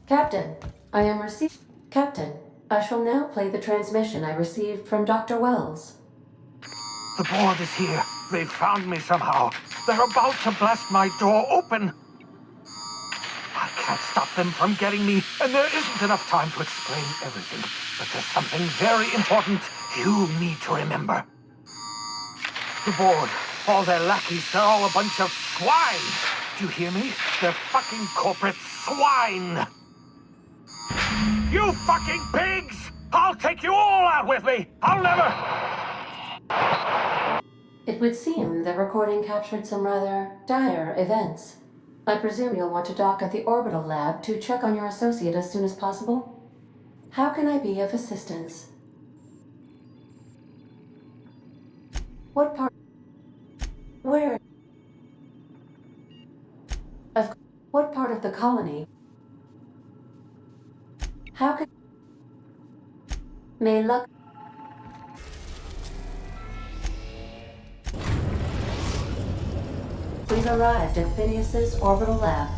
Captain, I am receiving. Captain, I shall now play the transmission I received from Dr. Wells. The board is here. They found me somehow. They're about to blast my door open. I can't stop them from getting me, and there isn't enough time to explain everything. But there's something very important you need to remember. The board, all their lackeys, they're all a bunch of swine. Do you hear me? They're fucking corporate swine. You fucking pigs! I'll take you all out with me! I'll never... It would seem the recording captured some rather dire events. I presume you'll want to dock at the orbital lab to check on your associate as soon as possible. How can I be of assistance? What part? Where? Of what part of the colony? How can... May luck... We've arrived at Phineas's orbital lab.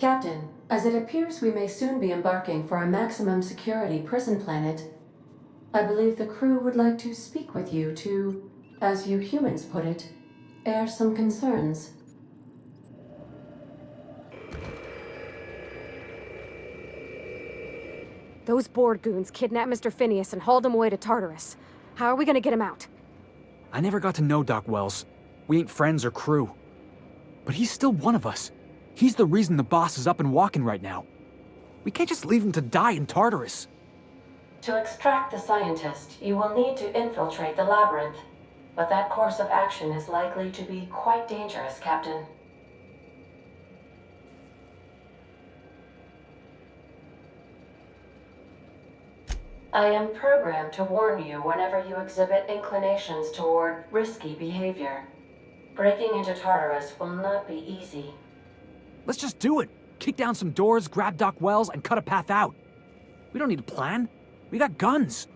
Captain, as it appears we may soon be embarking for a maximum security prison planet, I believe the crew would like to speak with you to, as you humans put it, air some concerns. Those board goons kidnapped Mr. Phineas and hauled him away to Tartarus. How are we gonna get him out? I never got to know Doc Wells. We ain't friends or crew. But he's still one of us. He's the reason the boss is up and walking right now. We can't just leave him to die in Tartarus. To extract the scientist, you will need to infiltrate the labyrinth. But that course of action is likely to be quite dangerous, Captain. I am programmed to warn you whenever you exhibit inclinations toward risky behavior. Breaking into Tartarus will not be easy. Let's just do it. Kick down some doors, grab Doc Wells, and cut a path out. We don't need a plan. We got guns.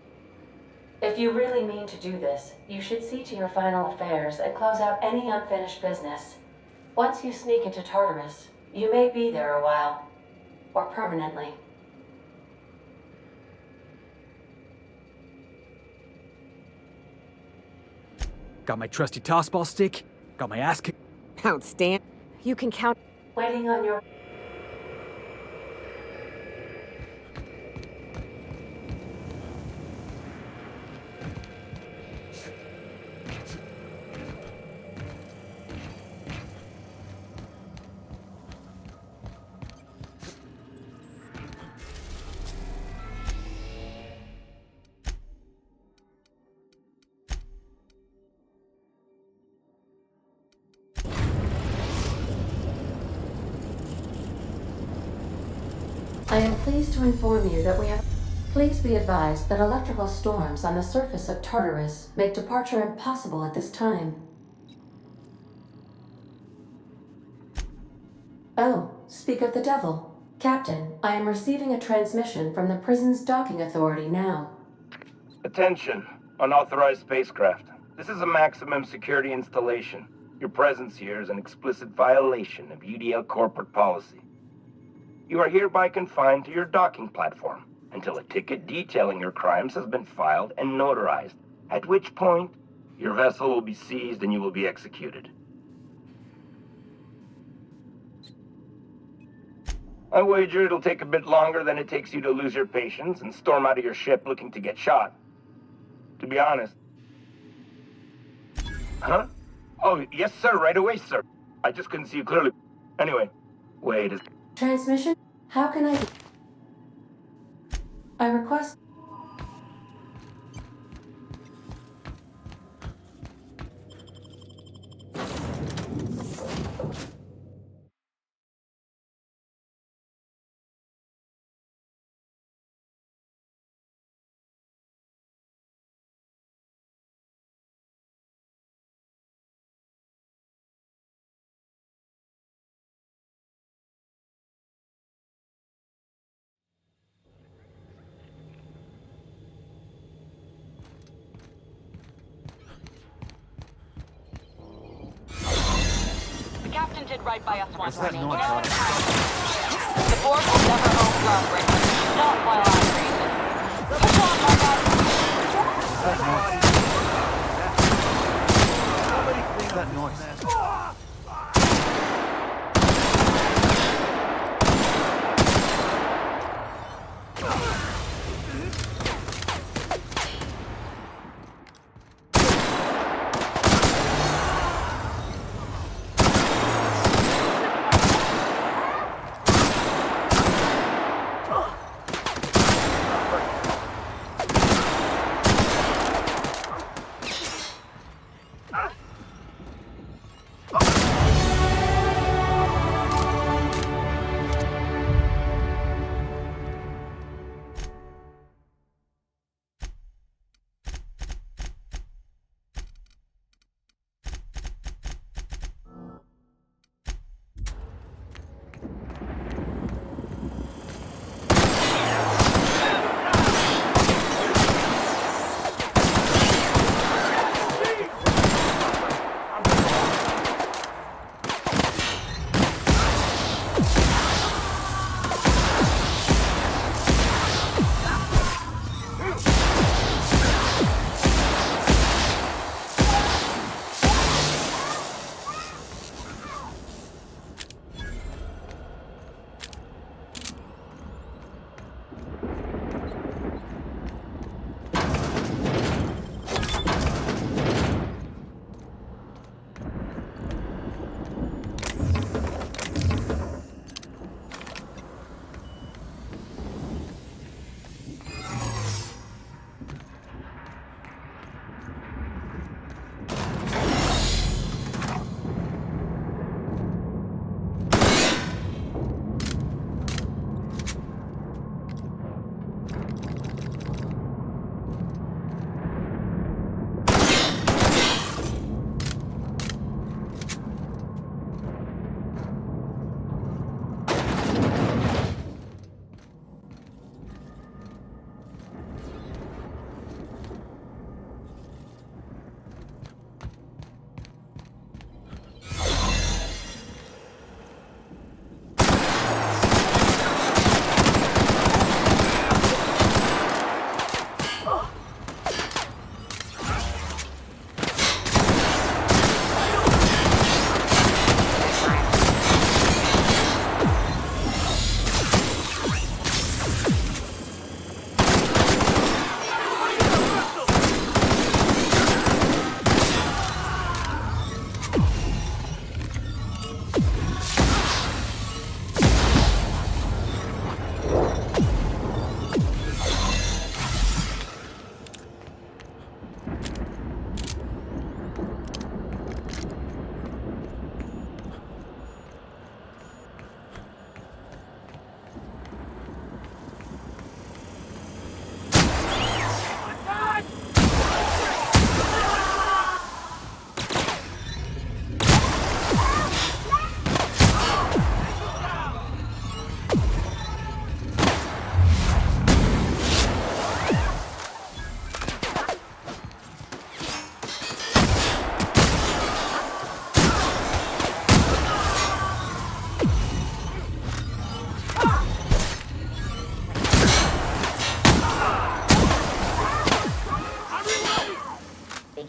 If you really mean to do this, you should see to your final affairs and close out any unfinished business. Once you sneak into Tartarus, you may be there a while. Or permanently. Got my trusty tossball stick, got my ass kicked. Outstanding. You can count. Waiting on your... I am pleased to inform you that we have... Please be advised that electrical storms on the surface of Tartarus make departure impossible at this time. Oh, speak of the devil. Captain, I am receiving a transmission from the prison's docking authority now. Attention, unauthorized spacecraft. This is a maximum security installation. Your presence here is an explicit violation of UDL corporate policy. You are hereby confined to your docking platform until a ticket detailing your crimes has been filed and notarized, at which point your vessel will be seized and you will be executed. I wager it'll take a bit longer than it takes you to lose your patience and storm out of your ship looking to get shot. To be honest. Huh? Oh, yes, sir, right away, sir. I just couldn't see you clearly. Anyway, wait a... Transmission? How can I request... The captain did right by us once. What's that noise? The board will never own groundbreakers, not while I'm breathing. Push on, my guy. That noise.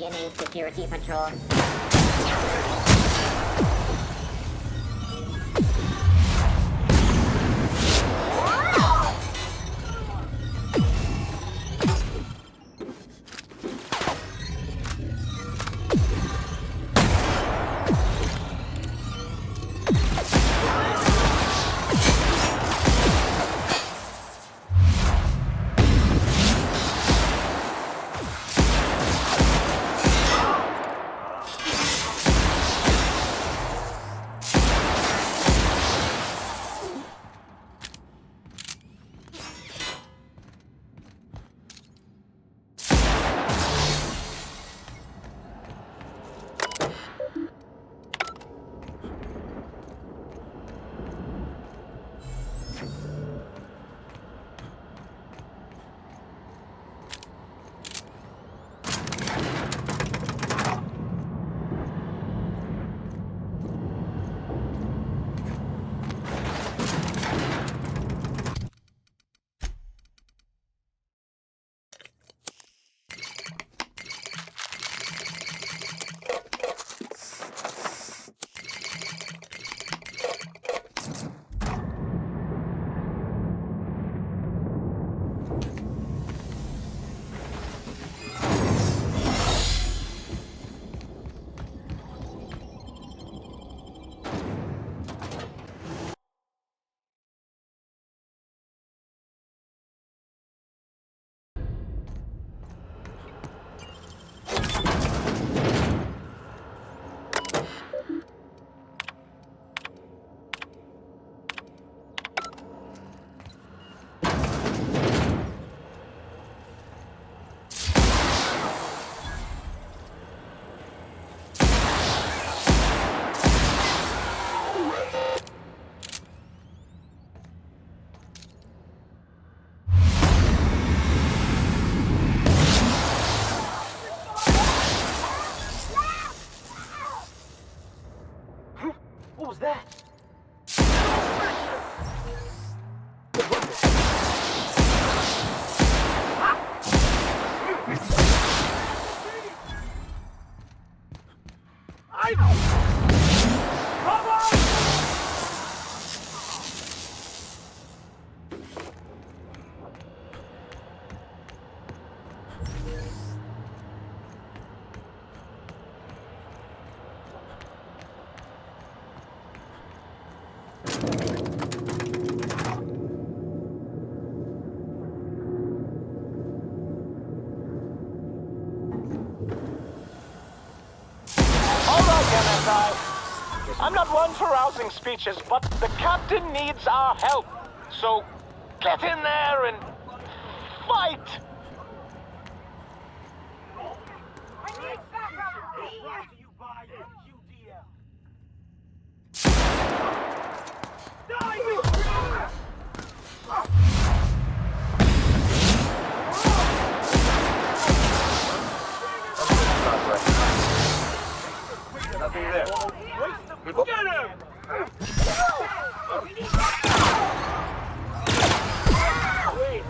Beginning security patrol. What was that? I'm not one for rousing speeches, but the captain needs our help. So get in there and fight! Nothing there. Get him! Wait,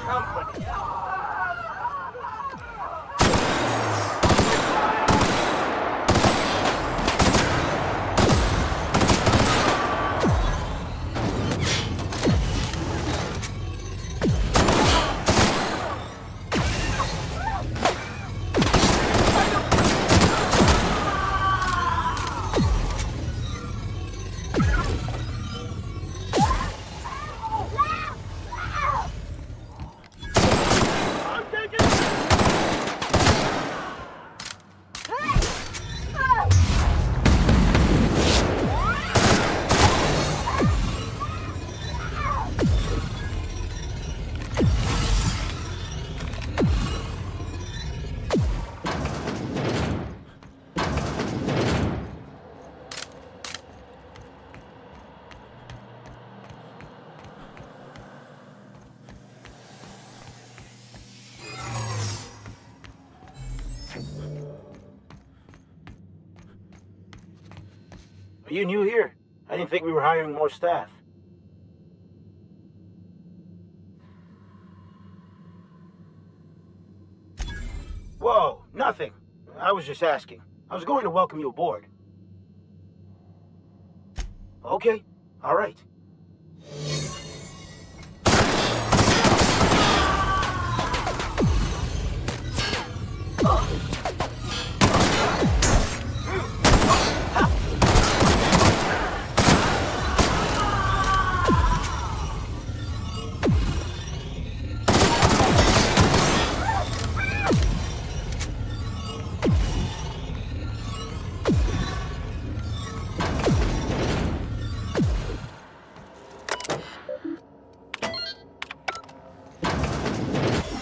company. Are you new here? I didn't think we were hiring more staff. Whoa, nothing. I was just asking. I was going to welcome you aboard. Okay, all right.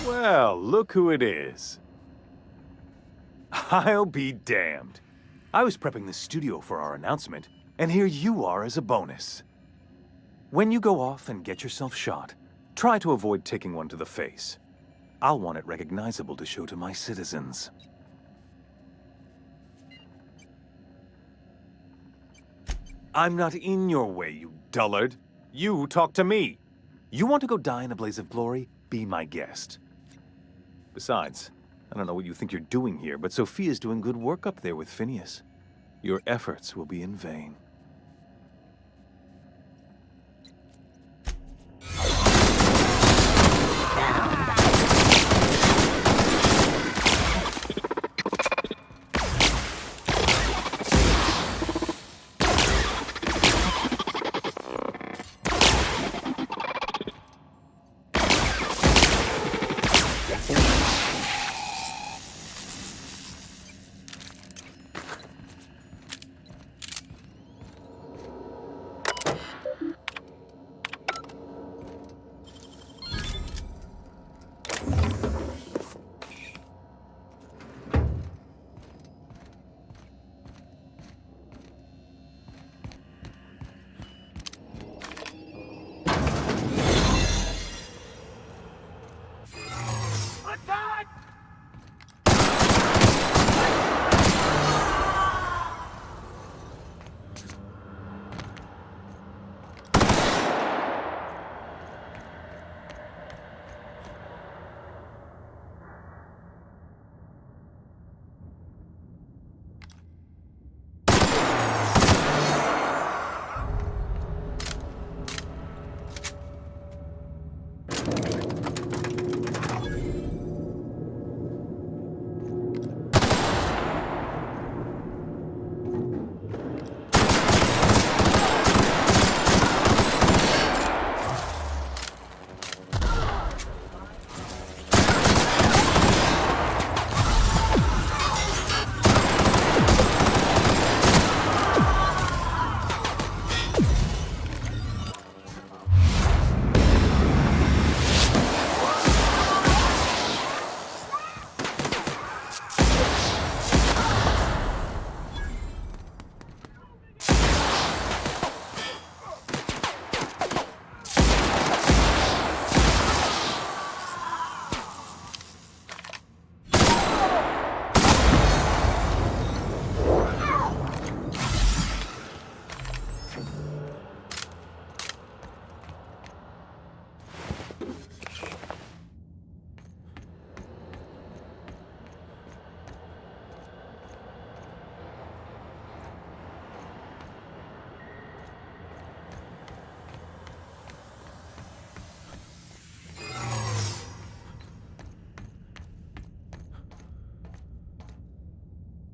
Well, look who it is. I'll be damned. I was prepping the studio for our announcement, and here you are as a bonus. When you go off and get yourself shot, try to avoid taking one to the face. I'll want it recognizable to show to my citizens. I'm not in your way, you dullard. You talk to me. You want to go die in a blaze of glory? Be my guest. Besides, I don't know what you think you're doing here, but Sophia's doing good work up there with Phineas. Your efforts will be in vain.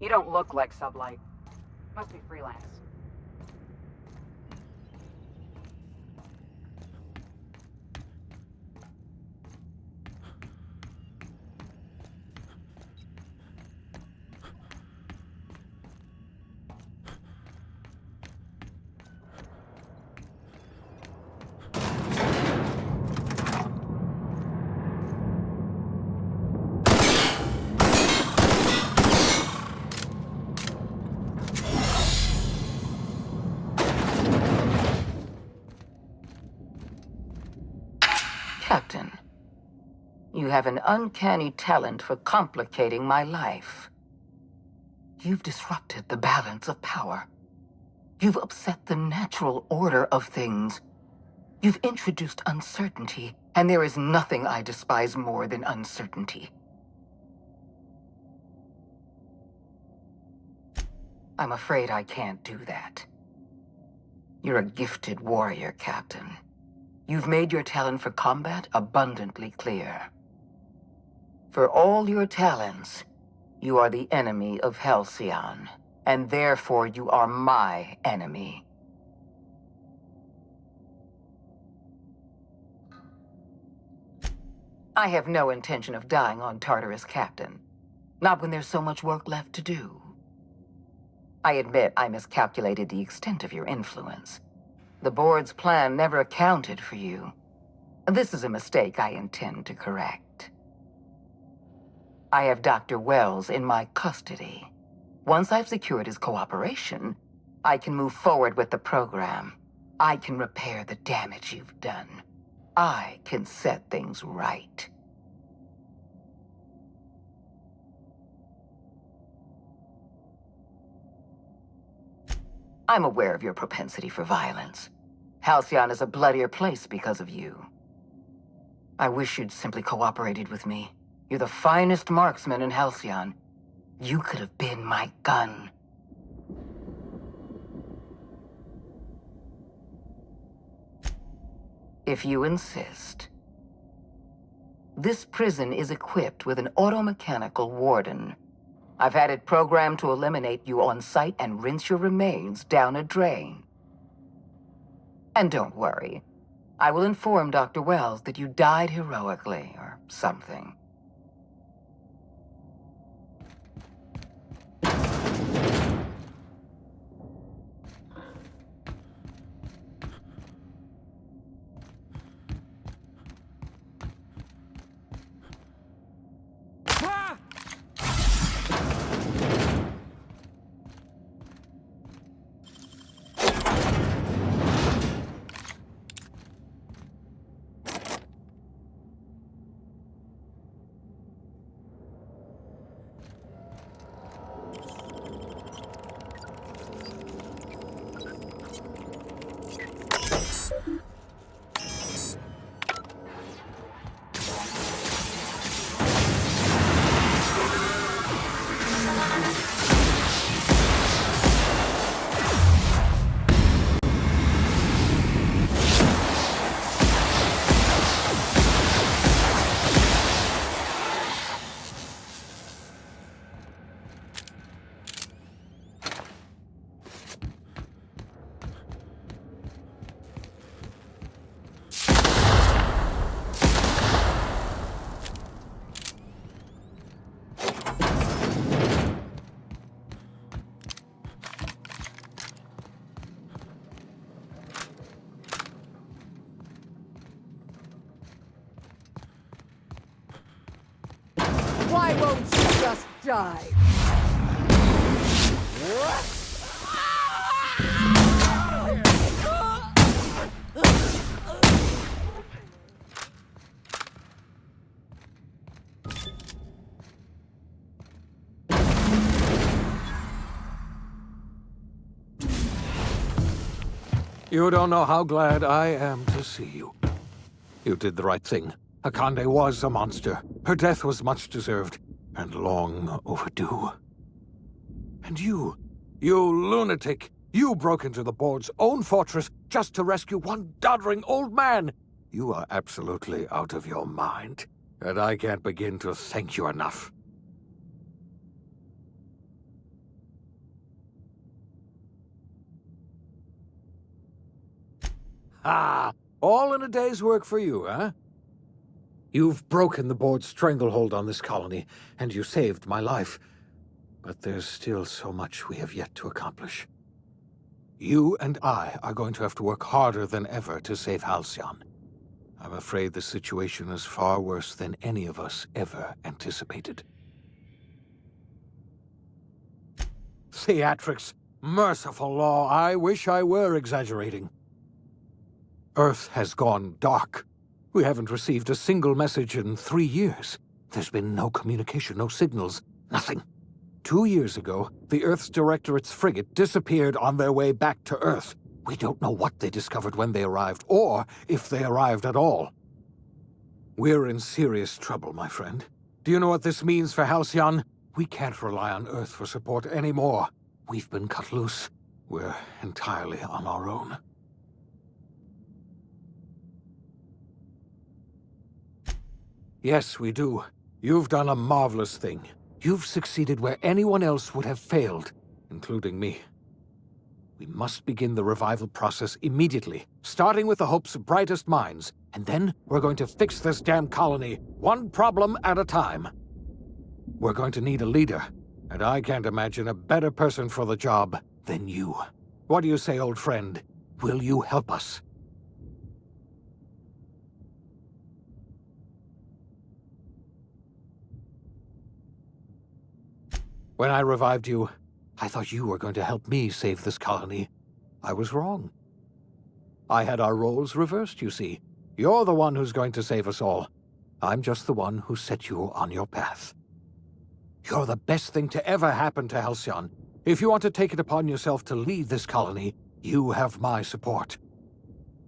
You don't look like Sublight. Must be freelance. Captain, you have an uncanny talent for complicating my life. You've disrupted the balance of power. You've upset the natural order of things. You've introduced uncertainty, and there is nothing I despise more than uncertainty. I'm afraid I can't do that. You're a gifted warrior, Captain. You've made your talent for combat abundantly clear. For all your talents, you are the enemy of Halcyon, and therefore you are my enemy. I have no intention of dying on Tartarus, Captain. Not when there's so much work left to do. I admit I miscalculated the extent of your influence. The board's plan never accounted for you. This is a mistake I intend to correct. I have Dr. Wells in my custody. Once I've secured his cooperation, I can move forward with the program. I can repair the damage you've done. I can set things right. I'm aware of your propensity for violence. Halcyon is a bloodier place because of you. I wish you'd simply cooperated with me. You're the finest marksman in Halcyon. You could have been my gun. If you insist. This prison is equipped with an automechanical warden. I've had it programmed to eliminate you on sight and rinse your remains down a drain. And don't worry. I will inform Dr. Wells that you died heroically, or something. Why won't you just die? You don't know how glad I am to see you. You did the right thing. Akande was a monster. Her death was much deserved, and long overdue. And you lunatic, you broke into the board's own fortress just to rescue one doddering old man. You are absolutely out of your mind, and I can't begin to thank you enough. Ah, all in a day's work for you, huh? You've broken the board's stranglehold on this colony, and you saved my life. But there's still so much we have yet to accomplish. You and I are going to have to work harder than ever to save Halcyon. I'm afraid the situation is far worse than any of us ever anticipated. Theatrics! Merciful law, I wish I were exaggerating. Earth has gone dark. We haven't received a single message in 3 years. There's been no communication, no signals, nothing. 2 years ago, the Earth's Directorate's frigate disappeared on their way back to Earth. We don't know what they discovered when they arrived, or if they arrived at all. We're in serious trouble, my friend. Do you know what this means for Halcyon? We can't rely on Earth for support anymore. We've been cut loose. We're entirely on our own. Yes, we do. You've done a marvelous thing. You've succeeded where anyone else would have failed, including me. We must begin the revival process immediately, starting with the Hope's brightest minds, and then we're going to fix this damn colony, one problem at a time. We're going to need a leader, and I can't imagine a better person for the job than you. What do you say, old friend? Will you help us? When I revived you, I thought you were going to help me save this colony. I was wrong. I had our roles reversed, you see. You're the one who's going to save us all. I'm just the one who set you on your path. You're the best thing to ever happen to Halcyon. If you want to take it upon yourself to lead this colony, you have my support.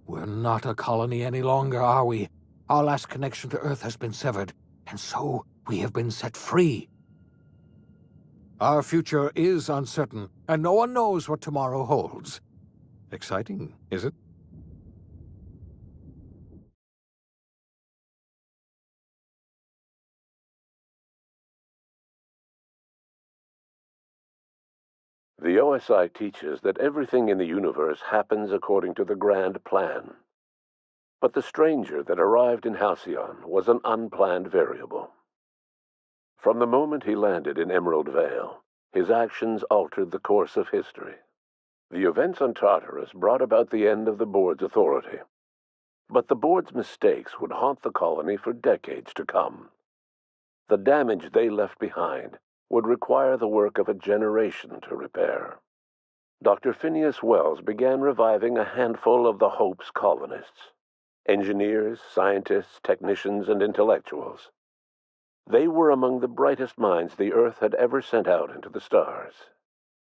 We're not a colony any longer, are we? Our last connection to Earth has been severed, and so we have been set free. Our future is uncertain, and no one knows what tomorrow holds. Exciting, is it? The OSI teaches that everything in the universe happens according to the grand plan. But the stranger that arrived in Halcyon was an unplanned variable. From the moment he landed in Emerald Vale, his actions altered the course of history. The events on Tartarus brought about the end of the board's authority. But the board's mistakes would haunt the colony for decades to come. The damage they left behind would require the work of a generation to repair. Dr. Phineas Wells began reviving a handful of the Hope's colonists. Engineers, scientists, technicians, and intellectuals. They were among the brightest minds the Earth had ever sent out into the stars.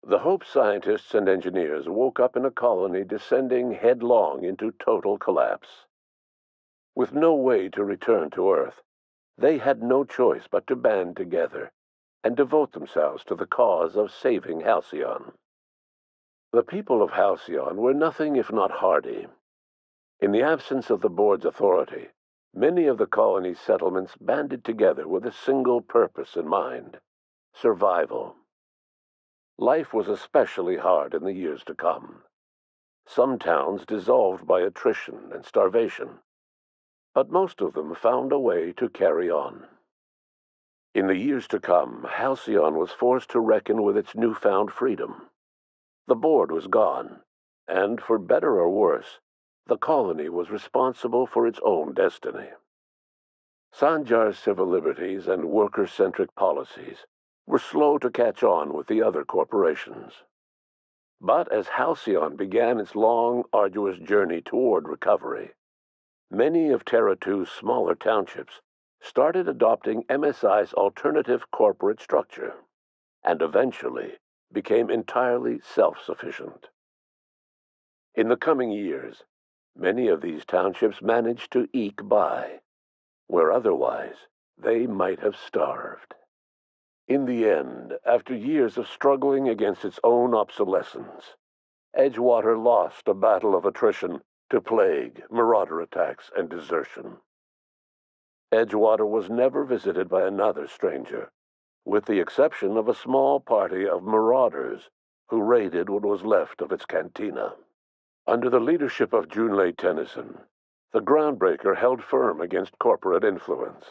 The Hope scientists and engineers woke up in a colony descending headlong into total collapse. With no way to return to Earth, they had no choice but to band together and devote themselves to the cause of saving Halcyon. The people of Halcyon were nothing if not hardy. In the absence of the board's authority, many of the colony's settlements banded together with a single purpose in mind: survival. Life was especially hard in the years to come. Some towns dissolved by attrition and starvation, but most of them found a way to carry on. In the years to come, Halcyon was forced to reckon with its newfound freedom. The board was gone, and for better or worse, the colony was responsible for its own destiny. Sanjar's civil liberties and worker-centric policies were slow to catch on with the other corporations. But as Halcyon began its long, arduous journey toward recovery, many of Terra 2's smaller townships started adopting MSI's alternative corporate structure, and eventually became entirely self-sufficient. In the coming years, many of these townships managed to eke by, where otherwise they might have starved. In the end, after years of struggling against its own obsolescence, Edgewater lost a battle of attrition to plague, marauder attacks, and desertion. Edgewater was never visited by another stranger, with the exception of a small party of marauders who raided what was left of its cantina. Under the leadership of Junlei Tennyson, the Groundbreaker held firm against corporate influence.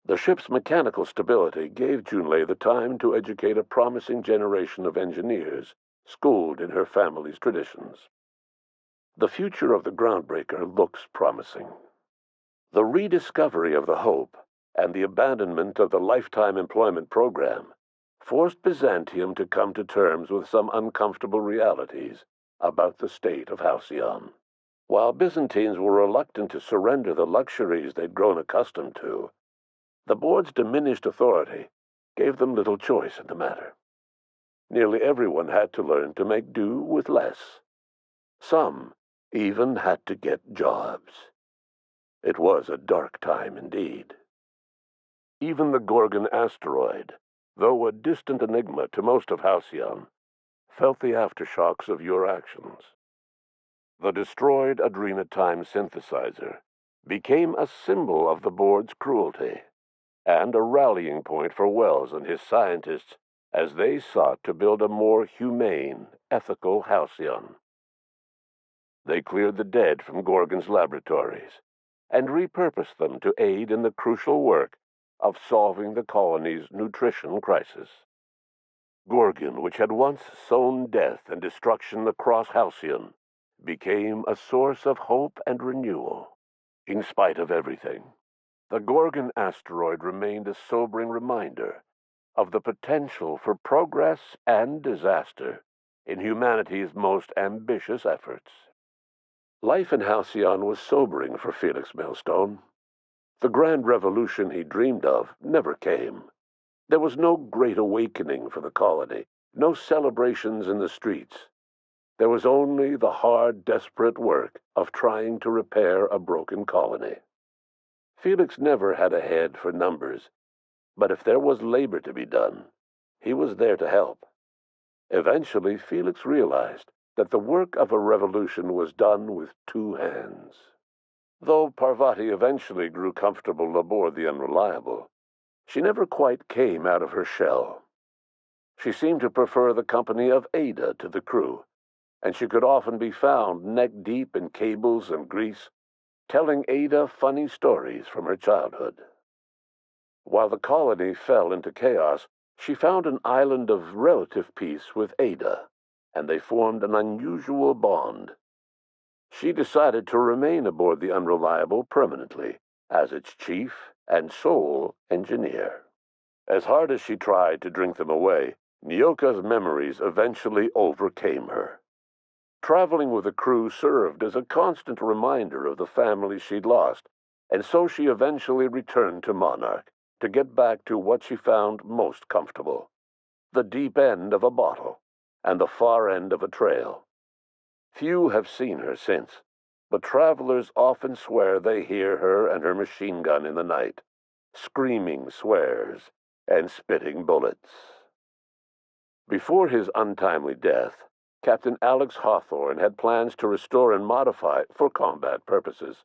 The ship's mechanical stability gave Junlei the time to educate a promising generation of engineers schooled in her family's traditions. The future of the Groundbreaker looks promising. The rediscovery of the Hope and the abandonment of the lifetime employment program forced Byzantium to come to terms with some uncomfortable realities about the state of Halcyon. While Byzantines were reluctant to surrender the luxuries they'd grown accustomed to, the board's diminished authority gave them little choice in the matter. Nearly everyone had to learn to make do with less. Some even had to get jobs. It was a dark time indeed. Even the Gorgon asteroid, though a distant enigma to most of Halcyon, felt the aftershocks of your actions. The destroyed adrenatime synthesizer became a symbol of the board's cruelty and a rallying point for Wells and his scientists as they sought to build a more humane, ethical Halcyon. They cleared the dead from Gorgon's laboratories and repurposed them to aid in the crucial work of solving the colony's nutrition crisis. Gorgon, which had once sown death and destruction across Halcyon, became a source of hope and renewal. In spite of everything, the Gorgon asteroid remained a sobering reminder of the potential for progress and disaster in humanity's most ambitious efforts. Life in Halcyon was sobering for Felix Millstone. The grand revolution he dreamed of never came. There was no great awakening for the colony, no celebrations in the streets. There was only the hard, desperate work of trying to repair a broken colony. Felix never had a head for numbers, but if there was labor to be done, he was there to help. Eventually, Felix realized that the work of a revolution was done with two hands. Though Parvati eventually grew comfortable aboard the Unreliable, she never quite came out of her shell. She seemed to prefer the company of Ada to the crew, and she could often be found neck-deep in cables and grease, telling Ada funny stories from her childhood. While the colony fell into chaos, she found an island of relative peace with Ada, and they formed an unusual bond. She decided to remain aboard the Unreliable permanently as its chief and sole engineer. As hard as she tried to drink them away, Nyoka's memories eventually overcame her. Traveling with the crew served as a constant reminder of the family she'd lost, and so she eventually returned to Monarch to get back to what she found most comfortable: the deep end of a bottle and the far end of a trail. Few have seen her since, but travelers often swear they hear her and her machine gun in the night, screaming swears and spitting bullets. Before his untimely death, Captain Alex Hawthorne had plans to restore and modify, for combat purposes,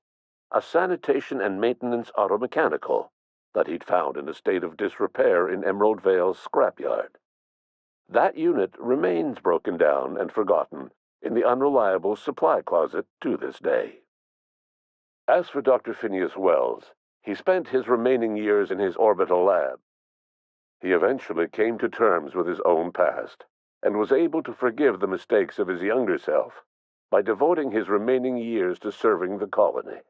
a sanitation and maintenance automechanical that he'd found in a state of disrepair in Emerald Vale's scrapyard. That unit remains broken down and forgotten in the Unreliable supply closet to this day. As for Dr. Phineas Wells, he spent his remaining years in his orbital lab. He eventually came to terms with his own past and was able to forgive the mistakes of his younger self by devoting his remaining years to serving the colony.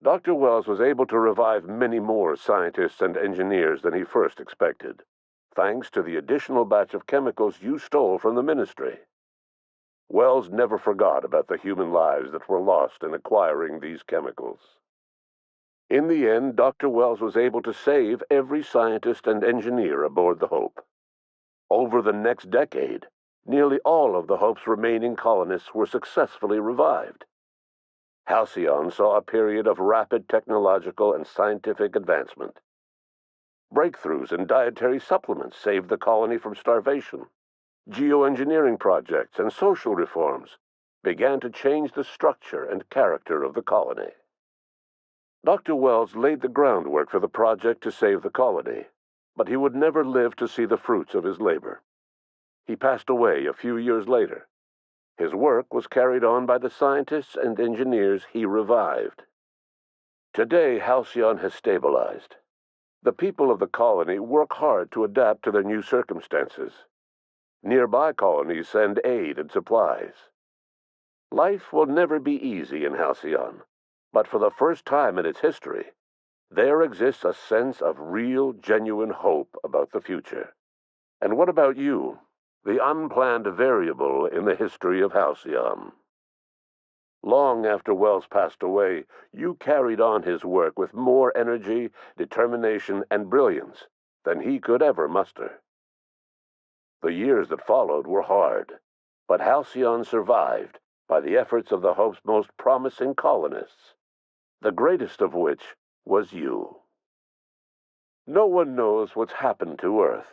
Dr. Wells was able to revive many more scientists and engineers than he first expected, thanks to the additional batch of chemicals you stole from the Ministry. Wells never forgot about the human lives that were lost in acquiring these chemicals. In the end, Dr. Wells was able to save every scientist and engineer aboard the Hope. Over the next decade, nearly all of the Hope's remaining colonists were successfully revived. Halcyon saw a period of rapid technological and scientific advancement. Breakthroughs in dietary supplements saved the colony from starvation. Geoengineering projects and social reforms began to change the structure and character of the colony. Dr. Wells laid the groundwork for the project to save the colony, but he would never live to see the fruits of his labor. He passed away a few years later. His work was carried on by the scientists and engineers he revived. Today, Halcyon has stabilized. The people of the colony work hard to adapt to their new circumstances. Nearby colonies send aid and supplies. Life will never be easy in Halcyon, but for the first time in its history, there exists a sense of real, genuine hope about the future. And what about you, the unplanned variable in the history of Halcyon? Long after Wells passed away, you carried on his work with more energy, determination, and brilliance than he could ever muster. The years that followed were hard, but Halcyon survived by the efforts of the Hope's most promising colonists, the greatest of which was you. No one knows what's happened to Earth,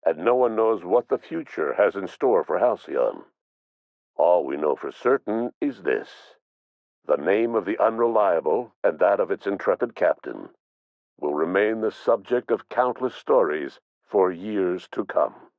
and no one knows what the future has in store for Halcyon. All we know for certain is this: the name of the Unreliable and that of its intrepid captain will remain the subject of countless stories for years to come.